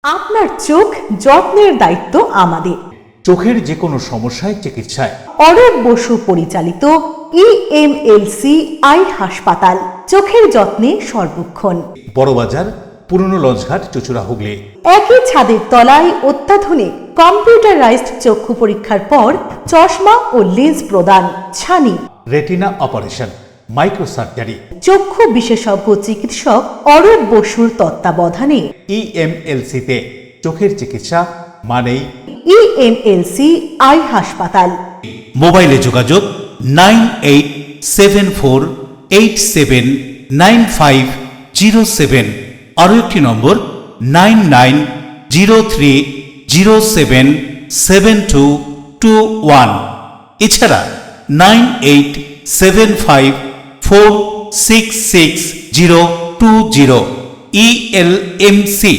আপনার চোখ যত্নের দায়িত্ব আমাদের। চোখের যে কোনো সমস্যায় চিকিৎসায় অরূপ বসু পরিচালিত ইএমএলসি আই হাসপাতাল, চোখের যত্নে সর্বক্ষণ। বড়বাজার, পুরনো লঞ্চঘাট, চুচুড়া, হুগলি। একই ছাদের তলায় অত্যাধুনিক কম্পিউটারাইজড চক্ষু পরীক্ষার পর চশমা ও লেন্স প্রদান, ছানি, রেটিনা অপারেশন, মাইক্রো সার্জারি। চক্ষু বিশেষজ্ঞ চিকিৎসক অরূপ বসুর তত্ত্বাবধানে ইএমএলসিতে চোখের চিকিৎসা মানেই ইএমএলসি আই হাসপাতাল। মোবাইলে যোগাযোগ 9874879507, আরও একটি নম্বর 9903077221, এছাড়া 9875466020 ইএলএমসি।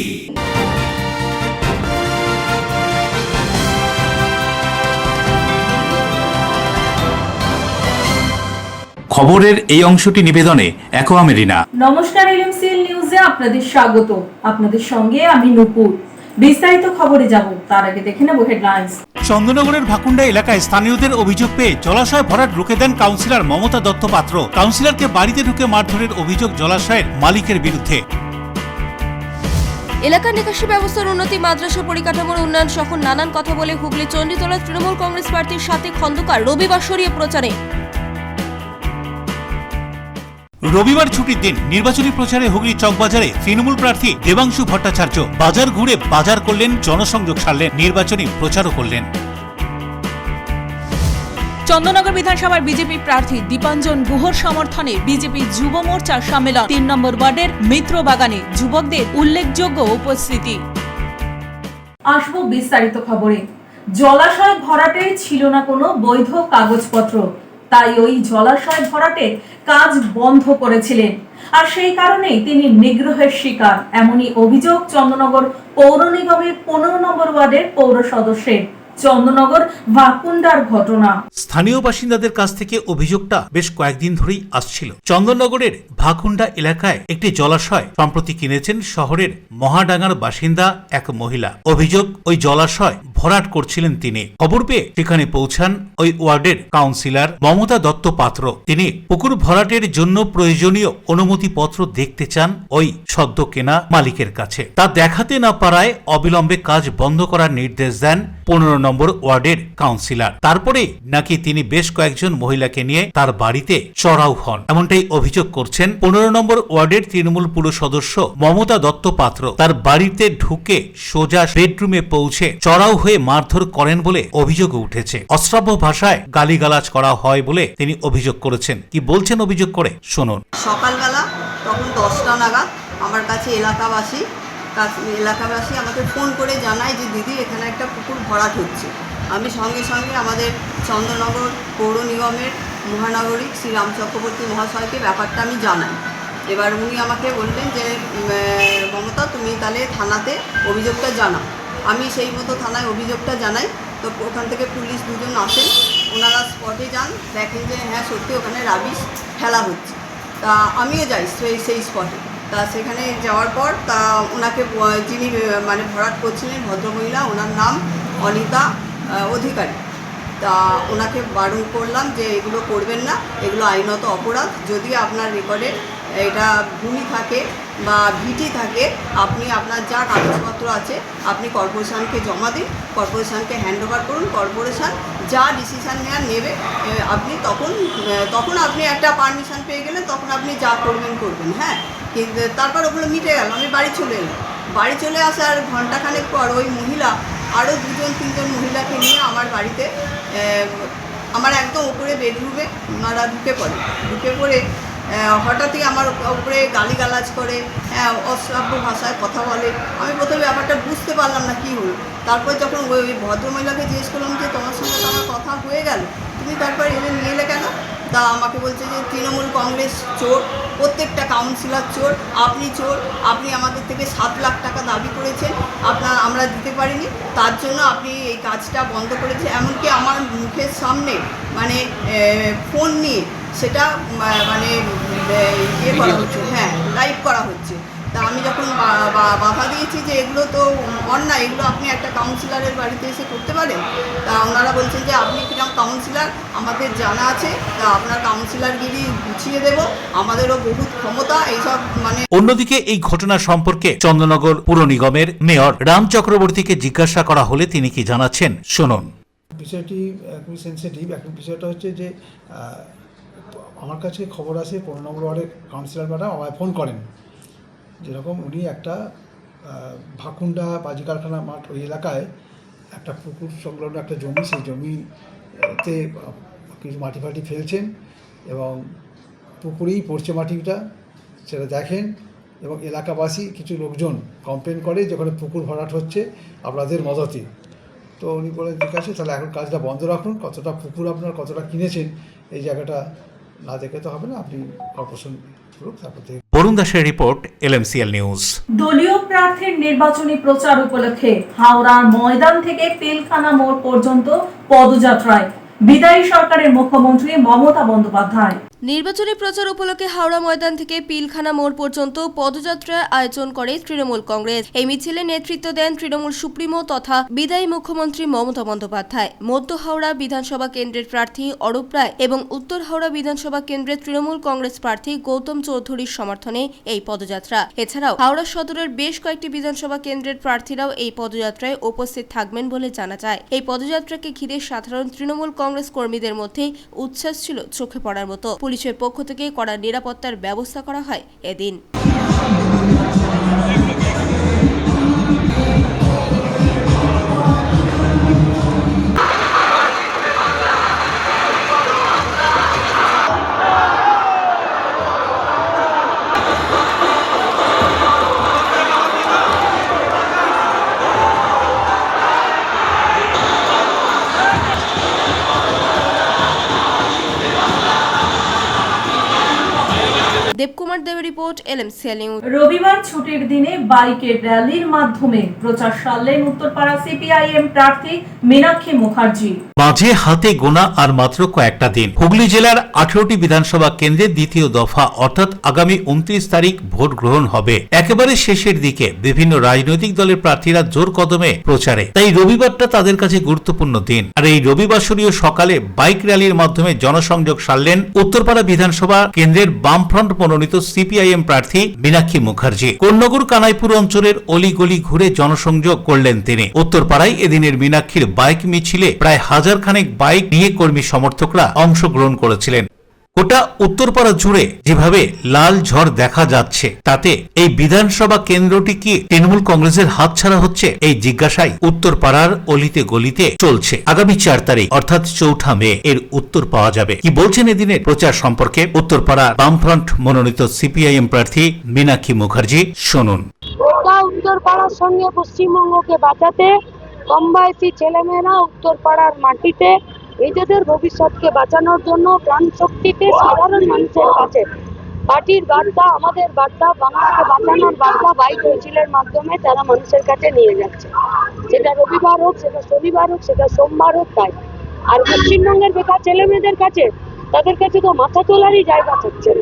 খবরের এই অংশটি নিবেদনে অ্যাকোয়া মেরিনা। নমস্কার, এলএমসিএল নিউজে আপনাদের স্বাগত। আপনাদের সঙ্গে আমি নূপুর। বিস্তারিত খবরে যাব, তার আগে দেখে নেব হেডলাইন্স। চন্দননগরের ভাকুন্ডা এলাকায় স্থানীয়দের অভিযোগ পেয়ে জলাশয় ভরাট রুখে দেন কাউন্সিলর মমতা দত্ত পাত্র। কাউন্সিলরকে বাড়িতে ঢুকে মারধরের অভিযোগ জলাশয়ের মালিকের বিরুদ্ধে। এলাকার নিকাশি ব্যবস্থার উন্নতি, মাদ্রাসা পরিকাঠামোর উন্নয়ন সহ নানান কথা বলে হুগলি চণ্ডীতলা তৃণমূল কংগ্রেস প্রার্থীর সাথে খন্দকার রবিবার সরিয়ে প্রচারে। রবিবার ছুটির দিন, নির্বাচনী প্রচারে হুগলি চকবাজারে তৃণমূল প্রার্থী দেবাংশু ভট্টাচার্য বাজার ঘুরে বাজার করলেন, জনসংযোগ সারলেন, নির্বাচনী প্রচারও করলেন। চন্দননগর বিধানসভার বিজেপি প্রার্থী দীপাঞ্জন গুহর সমর্থনে বিজেপি যুব মোর্চার সম্মেলন ৩ নম্বর ওয়ার্ডের মিত্রবাগানে যুবকদের উল্লেখযোগ্য উপস্থিতি। আসবো বিস্তারিত খবরে। জলাশয় ভরাটে ছিল না কোনো বৈধ কাগজপত্র, তাই ওই জলাশয় ভরাটে কাজ বন্ধ করেছিলেন, আর সেই কারণেই তিনি নিগ্রহের শিকার, এমনই অভিযোগ চন্দননগর পৌর নিগমের 15 নম্বর ওয়ার্ডের পৌর সদস্যের। চন্দননগর ভাকুন্ডার ঘটনা। স্থানীয় বাসিন্দাদের কাছ থেকে অভিযোগটা বেশ কয়েকদিন ধরেই আসছিল। চন্দননগরের ভাকুন্ডা এলাকায় একটি জলাশয় সম্প্রতি কিনেছেন শহরের মহাডাঙ্গার বাসিন্দা এক মহিলা। অভিযোগ, ওই জলাশয় ভরাট করছিলেন তিনি। খবর পেয়ে সেখানে পৌঁছান ওই ওয়ার্ডের কাউন্সিলর মমতা দত্ত পাত্র। তিনি পুকুর ভরাটের জন্য প্রয়োজনীয় অনুমতিপত্র দেখতে চান ওই সদ্য কেনা মালিকের কাছে। তা দেখাতে না পারায় অবিলম্বে কাজ বন্ধ করার নির্দেশ দেন 15 নম্বর ওয়ার্ডের কাউন্সিলর। তারপরে নাকি তিনি বেশ কয়েকজন মহিলাকে নিয়ে তার বাড়িতে চড়াও হন, এমনটাই অভিযোগ করছেন 15 নম্বর ওয়ার্ডের তৃণমূল পুর সদস্য মমতা দত্ত পাত্র। তার বাড়িতে ঢুকে সোজা বেডরুমে পৌঁছে চড়াও হয়ে মারধর করেন বলে অভিযোগ উঠেছে। অশ্রাব্য ভাষায় গালিগালাজ করা হয় বলে তিনি অভিযোগ করেছেন। কি বলছেন অভিযোগ করে শুনুন। সকালবেলা তখন 10টা নাগাদ আমার কাছে এলাকাবাসী আমাকে ফোন করে জানায় যে দিদি, এখানে একটা পুকুর ভরাট হচ্ছে। আমি সঙ্গে সঙ্গে আমাদের চন্দননগর পৌর নিগমের মহানাগরিক শ্রী রাম চক্রবর্তী মহাশয়কে ব্যাপারটা আমি জানাই। এবার উনি আমাকে বললেন যে মমতা, তুমি তাহলে থানাতে অভিযোগটা জানাও। আমি সেই মতো থানায় অভিযোগটা জানাই। তো ওখান থেকে পুলিশ দুজন আসেন, ওনারা স্পটে যান, দেখেন যে হ্যাঁ সত্যি ওখানে রাবিশ ফেলা হচ্ছে। তা আমিও যাই সেই স্পটে। তা সেখানে যাওয়ার পর তা ওনাকে, যিনি মানে ভরাট করছিলেন ভদ্রমহিলা, ওনার নাম অনিতা অধিকারী। তা ওনাকে বারণ করলাম যে এগুলো করবেন না, এগুলো আইনত অপরাধ। যদি আপনার রেকর্ডে এটা ভূমি থাকে বা ভিটি থাকে, আপনি আপনার যা কাগজপত্র আছে আপনি কর্পোরেশনকে জমা দিন, কর্পোরেশনকে হ্যান্ড ওভার করুন। কর্পোরেশন যা ডিসিশান নেবে আপনি তখন আপনি একটা পারমিশন পেয়ে গেলেন, তখন আপনি যা করবেন। হ্যাঁ, কিন্তু তারপর ওগুলো মিটে গেল। আমি বাড়ি চলে এলাম। বাড়ি চলে আসার ঘন্টাখানেক পর ওই মহিলা আরও 2-3জন মহিলাকে নিয়ে আমার বাড়িতে, আমার একদম উপরে বেডরুমে ওনারা ঢুকে পড়ে হঠাৎই আমার উপরে গালিগালাজ করে, অশ্রাব্য ভাষায় কথা বলে। আমি প্রথমে ব্যাপারটা বুঝতে পারলাম না কী হলো। তারপর যখন ওই ভদ্রমহিলাকে জিজ্ঞেস করলাম যে তোমার সঙ্গে তো আমার কথা হয়ে গেল, তুমি তারপর নিয়ে এলে কেন? তা আমাকে বলছে যে তৃণমূল কংগ্রেস চোর, প্রত্যেকটা কাউন্সিলর চোর, আপনি চোর, আপনি আমাদের থেকে 7 লাখ টাকা দাবি করেছেন, আমরা দিতে পারিনি, তার জন্য আপনি এই কাজটা বন্ধ করেছে। এমনকি আমার মুখের সামনে মানে ফোন নিয়ে সেটা মানে ইয়ে করা হচ্ছে, হ্যাঁ লাইভ করা হচ্ছে। তা আমি যখন বাধা দিয়েছি যে এগুলো তো অন্যায়, এগুলো আপনি একটা কাউন্সিলরের বাড়িতে এসে করতে পারেন। তা ওনারা বলছেন যে আপনি কিরকম কাউন্সিলর, আমাদের জানা আছে, তা আপনার কাউন্সিলরগিরি গুছিয়ে দেব, আমাদেরও বহুত ক্ষমতা এইসব মানে। অন্যদিকে এই ঘটনা সম্পর্কে চন্দননগর পুর নিগমের মেয়র রাম চক্রবর্তীকে জিজ্ঞাসা করা হলে তিনি কি জানাচ্ছেন শুনুন। বিষয়টি খুবই সেন্সিটিভ। এখন বিষয়টা হচ্ছে যে আমার কাছে খবর আসে 15 নম্বর ওয়ার্ডের কাউন্সিলর ম্যাডাম আমায় ফোন করেন, যেরকম উনি একটা ভাকুন্ডা বাজি কারখানা মাঠ ওই এলাকায় একটা পুকুর সংলগ্ন একটা জমি, সেই জমিতে কিছু মাটি ফাটি ফেলছেন এবং পুকুরেই পড়ছে মাটিটা, সেটা দেখেন এবং এলাকাবাসী কিছু লোকজন কমপ্লেন করে যে ওখানে পুকুর ভরাট হচ্ছে আপনাদের মদতে। তো উনি বলেন ঠিক আছে, তাহলে এখন কাজটা বন্ধ রাখুন, কতটা পুকুর আপনার কতটা কিনেছেন এই জায়গাটা না দেখে তো হবে না, আপনি কর্পোরেশন করুক তারপর থেকে। বরুণ দাসের রিপোর্ট, LMCL নিউজ। দলীয় প্রার্থীর নির্বাচনী প্রচার উপলক্ষে হাওড়ার ময়দান থেকে পিলখানা মোড় পর্যন্ত পদযাত্রায় বিদায়ী সরকারের মুখ্যমন্ত্রী মমতা বন্দ্যোপাধ্যায়। নির্বাচনী প্রচার উপলক্ষে হাওড়া ময়দান থেকে পিলখানা মোড় পর্যন্ত পদযাত্রার আয়োজন করে তৃণমূল কংগ্রেস। এই মিছিলে নেতৃত্ব দেন তৃণমূল সুপ্রিমো তথা বিদায়ী মুখ্যমন্ত্রী মমতা বন্দ্যোপাধ্যায়। মধ্য হাওড়া বিধানসভা কেন্দ্রের প্রার্থী অরূপ রায় এবং উত্তর হাওড়া বিধানসভা কেন্দ্রের তৃণমূল কংগ্রেস প্রার্থী গৌতম চৌধুরীর সমর্থনে এই পদযাত্রা। এছাড়াও হাওড়া সদরের বেশ কয়েকটি বিধানসভা কেন্দ্রের প্রার্থীরাও এই পদযাত্রায় উপস্থিত থাকবেন বলে জানা যায়। এই পদযাত্রাকে ঘিরে সাধারণ তৃণমূল কংগ্রেস কর্মীদের মধ্যে উচ্ছ্বাস ছিল চোখে পড়ার মতো। পুলিশের পক্ষ থেকে কড়া নিরাপত্তার ব্যবস্থা করা হয় এদিন। দেবকুমার দেবের রিপোর্ট, LMCL নিউজ। রবিবার ছুটির দিনে বাইকের র্যালির মাধ্যমে প্রচার সারলেন উত্তরপাড়া CPIM প্রার্থী মীনাক্ষী মুখার্জি। মাঝে হাতে গোনা আর মাত্র কয়েকটা দিন। হুগলি জেলার 18টি বিধানসভা কেন্দ্রের দ্বিতীয় দফা অর্থাৎ আগামী 29 তারিখ ভোট গ্রহণ হবে। একেবারে শেষের দিকে বিভিন্ন রাজনৈতিক দলের প্রার্থীরা জোর কদমে প্রচারে, তাই রবিবারটা তাদের কাছে গুরুত্বপূর্ণ দিন। আর এই রবিবাসরীয় সকালে বাইক র্যালির মাধ্যমে জনসংযোগ সারলেন উত্তরপাড়া বিধানসভা কেন্দ্রের বামফ্রন্ট মনোনীত CPIM প্রার্থী মীনাক্ষী মুখার্জি। কোন্নগর কানাইপুর অঞ্চলের অলিগলি ঘুরে জনসংযোগ করলেন তিনি। উত্তরপাড়ায় এদিনের মীনাক্ষীর বাইক মিছিলে প্রায় 1000 খানেক বাইক নিয়ে কর্মী সমর্থকরা অংশগ্রহণ করেছিলেন। গোটা উত্তরপাড়া জুড়ে যেভাবে লাল ঝড় দেখা যাচ্ছে, তাতে এই বিধানসভা কেন্দ্রটি কি তৃণমূল কংগ্রেসের হাতছাড়া হচ্ছে, এই জিজ্ঞাসাই উত্তরপাড়ার অলিতে গলিতে চলছে। আগামী 4 তারিখ অর্থাৎ 4 মে এর উত্তর পাওয়া যাবে। কি বলছেন এদিনের প্রচার সম্পর্কে উত্তরপাড়া বামফ্রন্ট মনোনীত CPIM প্রার্থী মীনাক্ষী মুখার্জি, শুনুন। উত্তরপাড়ার সঙ্গে পশ্চিমবঙ্গকে বাঁচাতে কম বয়সী ছেলেমেয়েরা উত্তরপাড়ার মাটিতে নিজেদের ভবিষ্যৎকে বাঁচানোর জন্য প্রাণ শক্তিতে সাধারণ মানুষের কাছে পার্টির বার্তা, আমাদের বার্তা, বাংলাকে বাঁচানোর বার্তা বাইক মিছিলের মাধ্যমে তারা মানুষের কাছে নিয়ে যাচ্ছে। সেটা রবিবার হোক, সেটা শনিবার হোক, সেটা সোমবার হোক। তাই আর পশ্চিমবঙ্গের বেকার ছেলে মেয়েদের কাছে, তাদের কাছে তো মাথা তোলারই জায়গা থাকছে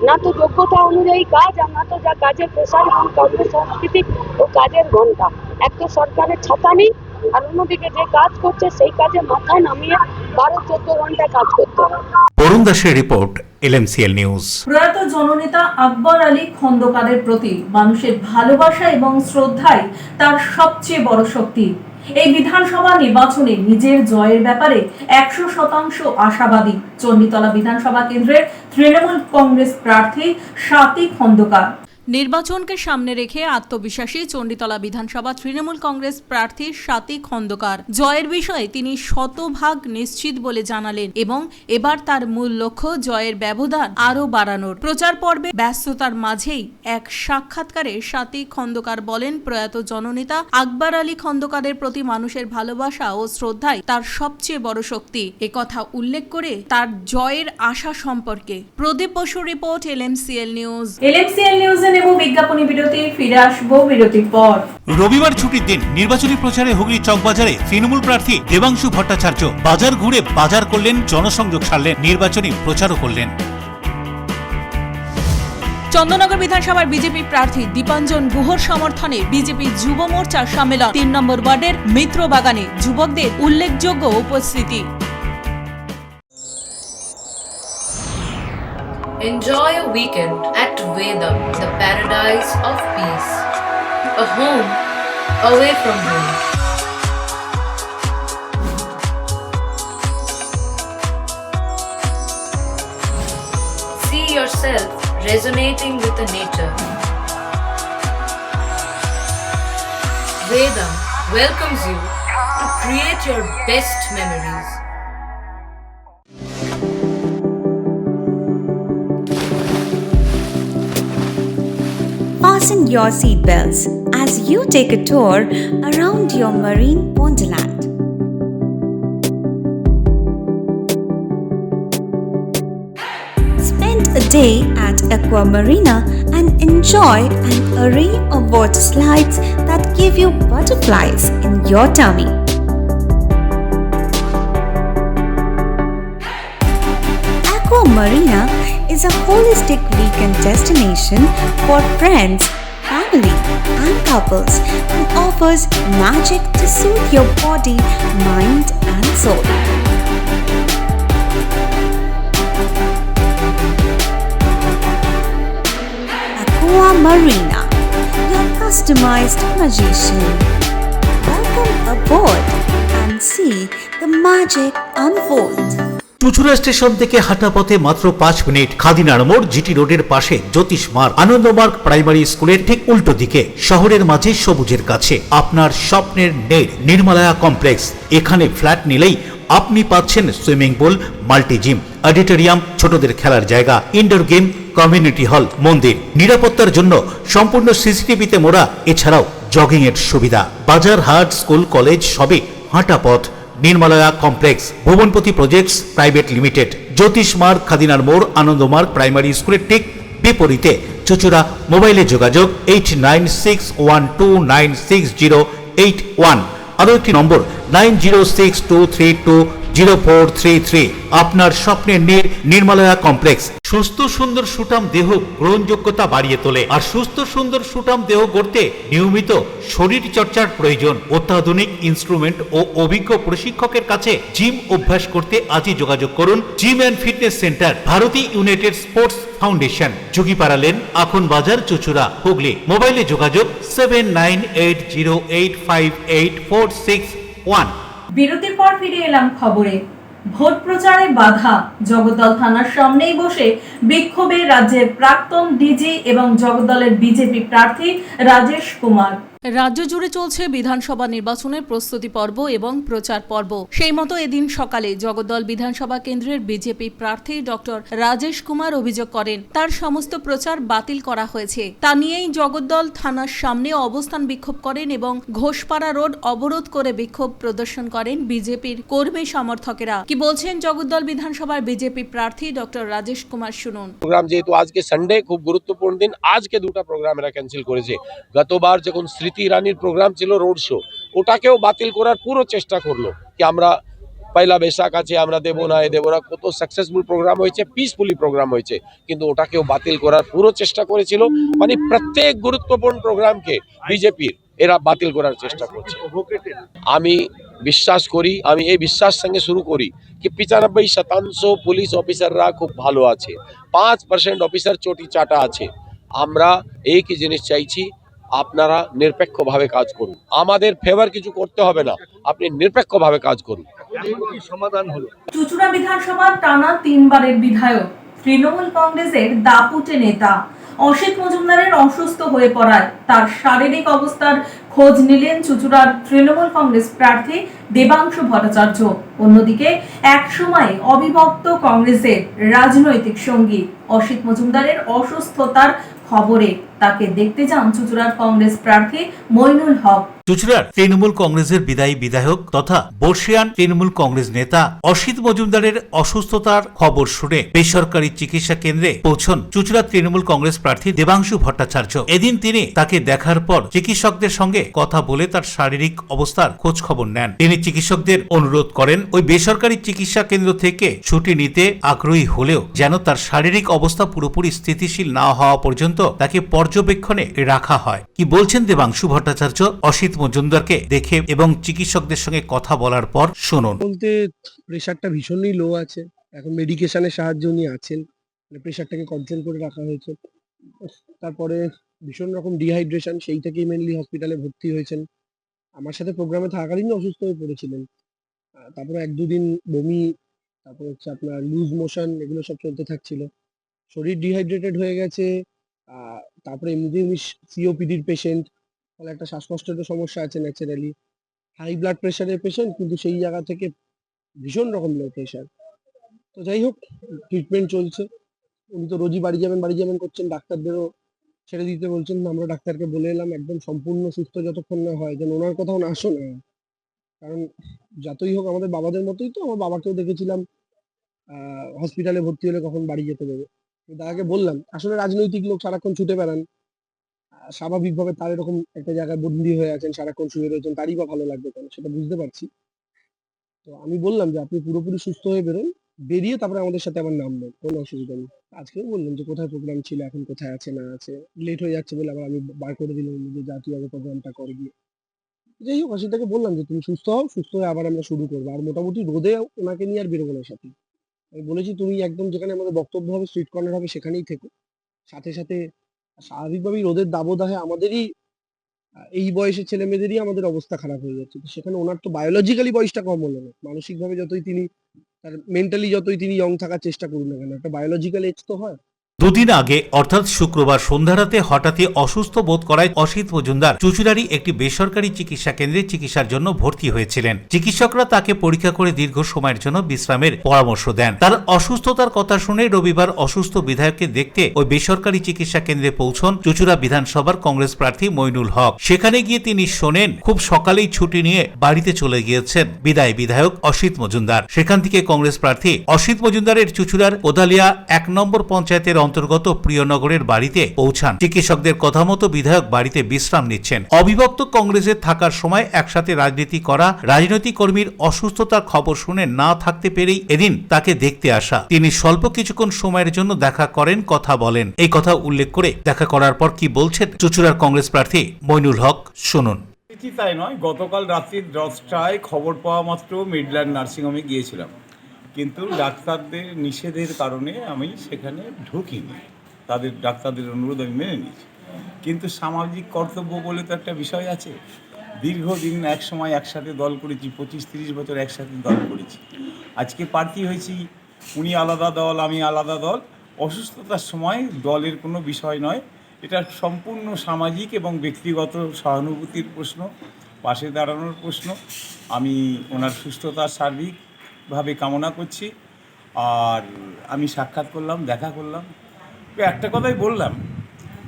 না, তো যোগ্যতা অনুযায়ী কাজ, আর না তো যা কাজের প্রেশার এবং কর্মসংস্কৃতি ও কাজের ঘন্টা। এক তো সরকারের ছাতা নেই, আর অন্যদিকে যে কাজ করছে সেই কাজে মাথায় নামিয়ে 12-14 ঘন্টা কাজ করতে হবে। বরুণ দাসের রিপোর্ট, LMCL নিউজ। প্রয়াত জননেতা আকবর আলী খন্দকারের প্রতি মানুষের ভালোবাসা এবং শ্রদ্ধাই তার সবচেয়ে বড় শক্তি। এই বিধানসভা নির্বাচনে নিজের জয়ের ব্যাপারে 100% আশাবাদী চণ্ডীতলা বিধানসভা কেন্দ্রের তৃণমূল কংগ্রেস প্রার্থী স্বাতী খন্দকার। নির্বাচনকে সামনে রেখে আত্মবিশ্বাসী চণ্ডীতলা বিধানসভা তৃণমূল কংগ্রেস প্রার্থী স্বাতী খন্দকার জয়ের বিষয়ে তিনি শতভাগ নিশ্চিত বলে জানালেন এবং এবার তার মূল লক্ষ্য জয়ের ব্যবধান আরও বাড়ানোর। প্রচার পর্বে ব্যস্ততার মাঝেই এক সাক্ষাৎকারে স্বাতী খন্দকার বলেন, প্রয়াত জননেতা আকবর আলী খন্দকারের প্রতি মানুষের ভালোবাসা ও শ্রদ্ধাই তার সবচেয়ে বড় শক্তি। একথা উল্লেখ করে তার জয়ের আশা সম্পর্কে প্রদীপ বসুর রিপোর্ট, LMCL নিউজ। LMCL নিউজে নেব বিজ্ঞাপনী বিরতি, ফিরে আসবো বিরতির পর। রবিবার ছুটির দিন নির্বাচনী প্রচারে হুগলি চকবাজারে তৃণমূল প্রার্থী দেবাংশু ভট্টাচার্য বাজার ঘুরে বাজার করলেন, জনসংযোগ সারলেন, নির্বাচনী প্রচারও করলেন। চন্দননগর বিধানসভার বিজেপি প্রার্থী দীপাঞ্জন গুহর সমর্থনে বিজেপি যুব মোর্চার সম্মেলন 3 নম্বর ওয়ার্ডের মিত্র বাগানে যুবকদের উল্লেখযোগ্য উপস্থিতি। Enjoy a weekend at Vedam, the paradise of peace. A home away from home. See yourself resonating with the nature. Vedam welcomes you to create your best memories. Fasten your seatbelts as you take a tour around your marine wonderland. Spend a day at Aqua Marina and enjoy an array of water slides that give you butterflies in your tummy. Aqua Marina is a holistic weekend destination for friends, family, and couples and offers magic to soothe your body, mind, and soul. Aqua Marina, your customized magician. Welcome aboard and see the magic unfold. Chuchura station থেকে হাঁটা পথে মাত্র 5 minute, খাদিনার মোড়, GT রোডের পাশে জ্যোতিষ মার্গ, Ananda Marga primary স্কুলের ঠিক উল্টো দিকে, শহরের মাঝে সবুজের কাছে আপনার স্বপ্নের নেড় নির্মলায়া কমপ্লেক্স। এখানে ফ্ল্যাট নিলেই আপনি পাচ্ছেন swimming pool, multi gym, auditorium, ছোটদের খেলার জায়গা, ইনডোর গেম, কমিউনিটি হল, মন্দির, নিরাপত্তার জন্য সম্পূর্ণ সিসিটিভিতে মোড়া, এছাড়াও জগিং এর সুবিধা, বাজার, হাট, স্কুল, কলেজ সবই হাঁটা পথ। নির্মলায়া কমপ্লেক্স, ভুবনপতি প্রজেক্টস প্রাইভেট লিমিটেড, জ্যোতিষ মার্গ, খাদিনার মোড়, আনন্দমার্গ প্রাইমারি স্কুলের ঠিক বিপরীতে, চুচুড়া। মোবাইলে যোগাযোগ 8961296081, আরও একটি নম্বর 9062320433। আপনার স্বপ্নের নির্মলায়া কমপ্লেক্স সুস্থ সুন্দর সুঠাম দেহ গ্রহণযোগ্যতা বাড়িয়ে তোলে, আর সুস্থ সুন্দর সুঠাম দেহ গড়তে নিয়মিত শরীর চর্চার প্রয়োজন। অত্যাধুনিক ইনস্ট্রুমেন্ট ও অভিজ্ঞ প্রশিক্ষকের কাছে জিম অভ্যাস করতে আজই যোগাযোগ করুন। Gym and fitness centre, Bharati United Sports Foundation, যোগীপাড়া লেন, আখন বাজার, চুচুড়া, হুগলি। মোবাইলে যোগাযোগ 7980858461। বিরতির পর ফিরে এলাম খবরে। ভোট প্রচারে বাধা, জগদ্দল থানার সামনেই বসে বিক্ষোভে রাজ্যের প্রাক্তন ডিজি এবং জগদ্দলের বিজেপি প্রার্থী রাজেশ কুমার। রাজ্য জুড়ে চলছে বিধানসভা নির্বাচনের প্রস্তুতি পর্ব এবং প্রচার পর্ব। সেই মতো এদিন সকালে জগদ্দল বিধানসভা কেন্দ্রের বিজেপি প্রার্থী ডক্টর রাজেশ কুমার অভিযোগ করেন তার সমস্ত প্রচার বাতিল করা হয়েছে। তা নিয়েই জগদ্দল থানার সামনে অবস্থান বিক্ষোভ করেন এবং ঘোষপাড়া রোড অবরোধ করে বিক্ষোভ প্রদর্শন করেন বিজেপির কর্মী সমর্থকেরা। কি বলছেন জগদ্দল বিধানসভার বিজেপি প্রার্থী ডক্টর রাজেশ কুমার, শুনুন। প্রোগ্রাম যেহেতু আজকে সানডে, খুব গুরুত্বপূর্ণ দিন, আজকে দুটো প্রোগ্রাম এরা ক্যান্সেল করেছে। গতবার যখন স্মৃতি ইরানির প্রোগ্রাম ছিল রোড শো, ওটাকেও বাতিল করার পুরো চেষ্টা করলো কি আমরা পয়লা বৈশাখ আছে, আমরা দেবো না, কত সাকসেসফুল প্রোগ্রাম হয়েছে, পিসফুলি প্রোগ্রাম হয়েছে, কিন্তু ওটাকেও বাতিল করার পুরো চেষ্টা করেছিল। মানে প্রত্যেক গুরুত্বপূর্ণ প্রোগ্রামকে বিজেপির এরা বাতিল করার চেষ্টা করছে। আমি বিশ্বাস করি, আমি এই বিশ্বাস সঙ্গে শুরু করি কি 95% পুলিশ অফিসাররা খুব ভালো আছে, 5% অফিসার চটি চাটা আছে। আমরা এই কি জিনিস চাইছি, আপনারা নিরপেক্ষভাবে কাজ করুন, আমাদের ফেভার কিছু করতে হবে না, আপনি নিরপেক্ষভাবে কাজ করুন। সমাধান হলো। চুচুড়া বিধানসভার টানা 3 বারের বিধায়ক, তৃণমূল কংগ্রেসের দাপুটে নেতা অসিত মজুমদারের অসুস্থ হয়ে পড়ায় তার শারীরিক অবস্থার খোঁজ নিলেন চুচুড়ার তৃণমূল কংগ্রেস প্রার্থী দেবাংশু ভট্টাচার্য। অন্যদিকে একসময় অবিভক্ত কংগ্রেসের রাজনৈতিক সঙ্গী অসিত মজুমদারের অসুস্থতার খবরে তাকে দেখতে যান চুচুড়ার কংগ্রেস প্রার্থী মইনুল হক। চুচুড়ার তৃণমূল কংগ্রেসের বিদায়ী বিধায়ক তথা বর্ষিয়ান তৃণমূল কংগ্রেস নেতা অসিত মজুমদারের অসুস্থতার খবর শুনে বেসরকারি চিকিৎসা কেন্দ্রে পৌঁছন চুচুড়ার তৃণমূল কংগ্রেস প্রার্থী দেবাংশু ভট্টাচার্য। এদিন তিনি তাকে দেখার পর চিকিৎসকদের সঙ্গে সঙ্গে কথা বলে তার শারীরিক অবস্থার খোঁজ খবর নেন। তিনি চিকিৎসকদের অনুরোধ করেন ওই বেসরকারি চিকিৎসা কেন্দ্র থেকে ছুটি নিতে আগ্রহী হলেও যেন তার শারীরিক অবস্থা পুরোপুরি স্থিতিশীল না হওয়া পর্যন্ত তাকে পর্যবেক্ষণে রাখা হয়। কি বলছেন দেবাংশু ভট্টাচার্য অসিত মজুমদারকে দেখে এবং চিকিৎসকদের সঙ্গে কথা বলার পর শুনুন। বলতে প্রেশারটা ভীষণই লো আছে, এখন মেডিকেশনের সাহায্য উনি আছেন, প্রেশারটাকে কন্ট্রোল করে রাখা হয়েছে। তারপরে ভীষণ রকম ডিহাইড্রেশন, সেই থেকেই মেনলি হসপিটালে ভর্তি হয়েছেন। আমার সাথে প্রোগ্রামে থাকাকালীন অসুস্থ হয়ে পড়েছিলেন। তারপরে 1-2 দিন বমি, তারপর হচ্ছে আপনার লুজ মোশন, এগুলো সব চলতে থাকছিল। শরীর ডিহাইড্রেটেড হয়ে গেছে। তারপরে এমনিতেই উনি সিওপিডির পেশেন্ট, ফলে একটা শ্বাসকষ্টেরও সমস্যা আছে ন্যাচারালি। হাই ব্লাড প্রেশারের পেশেন্ট, কিন্তু সেই জায়গা থেকে ভীষণ রকম লো প্রেশার। তো যাই হোক, ট্রিটমেন্ট চলছে। উনি তো রোজই বাড়ি যাবেন করছেন, ডাক্তারদেরও ছেড়ে দিতে বলছেন। আমরা ডাক্তারকে বলে এলাম একদম সম্পূর্ণ সুস্থ যতক্ষণ না হয় যেন ওনার কথাও না শোনা হয়। কারণ যতই হোক আমাদের বাবাদের মতোই তো, আমার বাবাকেও দেখেছিলাম হসপিটালে ভর্তি হলে কখন বাড়ি যেতে দেবে। দাদাকে বললাম, আসলে রাজনৈতিক লোক সারাক্ষণ ছুটে বেড়ান, স্বাভাবিকভাবে তার এরকম একটা জায়গায় বন্দী হয়ে আছেন, সারাক্ষণ শুয়ে রয়েছেন, তারই বা ভালো লাগবে কেন, সেটা বুঝতে পারছি। তো আমি বললাম যে আপনি পুরোপুরি সুস্থ হয়ে বেরোন, বেরিয়ে তারপরে আমাদের সাথে আবার নামবেন, কোনো অসুবিধা নেই। আজকেও বললাম যে কোথায় প্রোগ্রাম ছিল, এখন কোথায় আছে না আছে, লেট হয়ে যাচ্ছে বলে আবার আমি বার করে দিলাম যে যা তুই আগে প্রোগ্রামটা করে দিয়ে। যাই হোক, অসিতাকে বললাম যে তুমি সুস্থ হও, সুস্থ হয়ে আবার আমরা শুরু করবো। আর মোটামুটি রোদে ওনাকে নিয়ে আর বেরোবো না সাথে। আমি বলেছি তুমি একদম যেখানে আমাদের বক্তব্য হবে, স্ট্রিট কর্নার হবে, সেখানেই থেকো। সাথে সাথে স্বাভাবিকভাবেই রোদের দাবদাহে আমাদেরই এই বয়সের ছেলে মেয়েদেরই আমাদের অবস্থা খারাপ হয়ে যাচ্ছে। তো সেখানে ওনার তো বায়োলজিক্যালি বয়সটা কম হলো না, মানসিকভাবে যতই তিনি, তার মেন্টালি যতই তিনি ইয়ং থাকার চেষ্টা করুন না কেন, একটা বায়োলজিক্যাল এজ তো হয়। দুদিন আগে অর্থাৎ শুক্রবার সন্ধ্যারাতে হঠাৎই অসুস্থ বোধ করায় অসিত মজুমদার চুচুড়ারই একটি বেসরকারি চিকিৎসা কেন্দ্রে চিকিৎসার জন্য ভর্তি হয়েছিলেন। চিকিৎসকরা তাকে পরীক্ষা করে দীর্ঘ সময়ের জন্য বিশ্রামের পরামর্শ দেন। তার অসুস্থতার কথা শুনে রবিবার অসুস্থ বিধায়ককে দেখতে ওই বেসরকারি চিকিৎসা কেন্দ্রে পৌঁছন চুচুড়া বিধানসভার কংগ্রেস প্রার্থী মইনুল হক। সেখানে গিয়ে তিনি শোনেন খুব সকালেই ছুটি নিয়ে বাড়িতে চলে গিয়েছেন বিদায়ী বিধায়ক অসিত মজুমদার। সেখান থেকে কংগ্রেস প্রার্থী অসিত মজুমদারের চুচুড়ার কোদালিয়া 1 নম্বর পঞ্চায়েতের অন্তর্গত প্রিয়নগরের বাড়িতে পৌঁছান। চিকিৎসকদের কথা মতো বিধায়ক বাড়িতে বিশ্রাম নিচ্ছেন। অবিভক্ত কংগ্রেসে থাকার সময় একসাথে রাজনীতি করা রাজনৈতিক কর্মীর অসুস্থতার খবর শুনে না থাকতে পেরেই এদিন তাকে দেখতে আসা। তিনি স্বল্প কিছুক্ষণ সময়ের জন্য দেখা করেন, কথা বলেন। এই কথা উল্লেখ করে দেখা করার পর কি বলছেন চুচুড়ার কংগ্রেস প্রার্থী মইনুল হক, শুনুন। তাই নয়, গতকাল রাত্রি 10টায় খবর পাওয়া মাত্র মিডল্যান্ড নার্সিংহোমে গিয়েছিলাম, কিন্তু ডাক্তারদের নিষেধের কারণে আমি সেখানে ঢুকিনি। তাদের ডাক্তারদের অনুরোধ আমি মেনে নিয়েছি, কিন্তু সামাজিক কর্তব্য বলে তো একটা বিষয় আছে। দীর্ঘদিন এক সময় একসাথে দল করেছি, 25-30 বছর একসাথে দল করেছি। আজকে প্রার্থী হয়েছি, উনি আলাদা দল, আমি আলাদা দল। অসুস্থতার সময় দলের কোনো বিষয় নয়, এটা সম্পূর্ণ সামাজিক এবং ব্যক্তিগত সহানুভূতির প্রশ্ন, পাশে দাঁড়ানোর প্রশ্ন। আমি ওনার সুস্থতার সার্বিকভাবে কামনা করছি। আর আমি সাক্ষাৎ করলাম, দেখা করলাম, তো একটা কথাই বললাম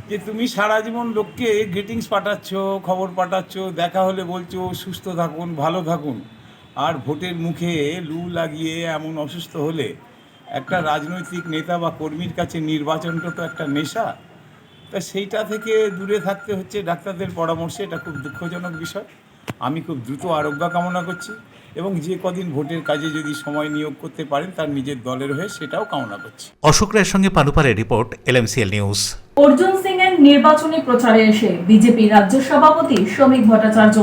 যে তুমি সারা জীবন লোককে গ্রিটিংস পাঠাচ্ছ, খবর পাঠাচ্ছ, দেখা হলে বলছো সুস্থ থাকুন, ভালো থাকুন, আর ভোটের মুখে লু লাগিয়ে এমন অসুস্থ হলে একটা রাজনৈতিক নেতা বা কর্মীর কাছে নির্বাচনটা তো একটা নেশা। তা সেইটা থেকে দূরে থাকতে হচ্ছে ডাক্তারদের পরামর্শে। এটা খুব দুঃখজনক বিষয়। আমি খুব দ্রুত আরোগ্য কামনা করছি এবং যে কদিন ভোটের কাজে যদি সময় নিয়োগ করতে পারেন তার নিজের দলের হয়ে, সেটাও কামনা করছি। অশোক রায়ের সঙ্গে পানুপালের report, LMCL news. Arjun Singh এর নির্বাচনী প্রচারে এসে বিজেপি রাজ্য সভাপতি শ্রমিক ভট্টাচার্য